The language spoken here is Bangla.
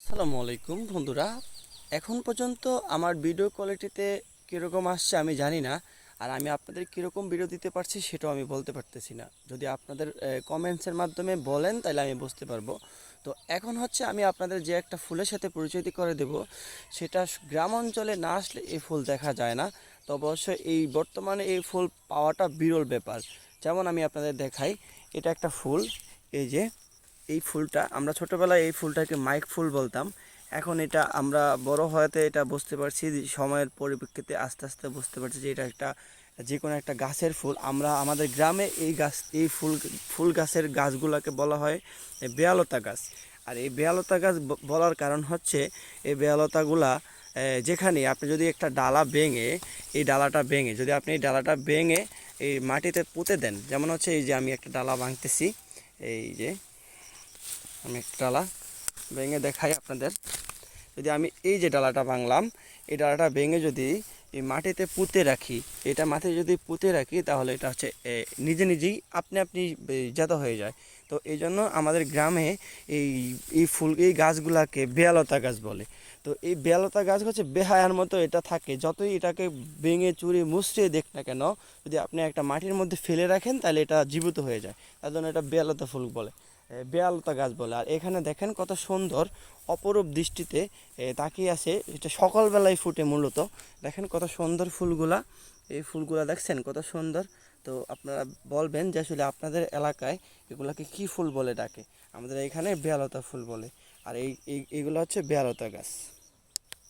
আসসালামু আলাইকুম বন্ধুরা। এখন পর্যন্ত আমার ভিডিও কোয়ালিটিতে কীরকম আসছে আমি জানি না, আর আমি আপনাদের কীরকম ভিডিও দিতে পারছি সেটাও আমি বলতে পারতেছি না। যদি আপনাদের কমেন্টসের মাধ্যমে বলেন তাহলে আমি বুঝতে পারবো। তো এখন হচ্ছে আমি আপনাদের যে একটা ফুলের সাথে পরিচিত করে দেব, সেটা গ্রাম অঞ্চলে না আসলে এই ফুল দেখা যায় না। তো অবশ্যই এই বর্তমানে এই ফুল পাওয়াটা বিরল ব্যাপার। যেমন আমি আপনাদের দেখাই, এটা একটা ফুল। এই যে এই ফুলটা, আমরা ছোটোবেলায় এই ফুলটাকে মাইক ফুল বলতাম। এখন এটা আমরা বড় হওয়াতে এটা বুঝতে পারছি, সময়ের পরিপ্রেক্ষিতে আস্তে আস্তে বুঝতে পারছি যে এটা একটা যে কোনো একটা গাছের ফুল। আমরা আমাদের গ্রামে এই ফুল ফুল গাছের গাছগুলোকে বলা হয় বেয়ালতা গাছ। আর এই বেয়ালতা গাছ বলার কারণ হচ্ছে, এই বেয়ালতাগুলা যেখানে আপনি যদি একটা ডালা ভেঙে, এই ডালাটা ভেঙে যদি আপনি এই ডালাটা ভেঙে এই মাটিতে পুঁতে দেন, যেমন হচ্ছে এই যে আমি একটা ডালা ভাঙতেছি, এই যে আমি একটা ডালা ভেঙে দেখাই আপনাদের। যদি আমি এই যে ডালাটা ভাঙলাম, এই ডালাটা ভেঙে যদি এই মাটিতে পুঁতে রাখি, এটা মাটিতে যদি পুঁতে রাখি তাহলে এটা হচ্ছে নিজে নিজেই আপনি আপনি জাত হয়ে যায়। তো এই জন্য আমাদের গ্রামে এই এই গাছগুলাকে বেয়ালতা গাছ বলে। তো এই বেয়ালতা গাছ হচ্ছে বেহায়ার মতো এটা থাকে, যতই এটাকে ভেঙে চুরে মুছড়ে দেখ না কেন, যদি আপনি একটা মাটির মধ্যে ফেলে রাখেন তাহলে এটা জীবিত হয়ে যায়। তার জন্য এটা বেয়ালতা ফুল বলে, বেয়ালতা গাছ বলে। আর এখানে দেখেন কত সুন্দর অপরূপ দৃষ্টিতে তাকিয়ে আছে, এটা সকালবেলায় ফুটে মূলত। দেখেন কত সুন্দর ফুলগুলা, এই ফুলগুলা দেখছেন কত সুন্দর। তো আপনারা বলবেন যে আসলে আপনাদের এলাকায় এগুলাকে কি ফুল বলে ডাকে। আমাদের এখানে বেয়ালতা ফুল বলে। আর এইগুলো হচ্ছে বেয়ালতা গাছ।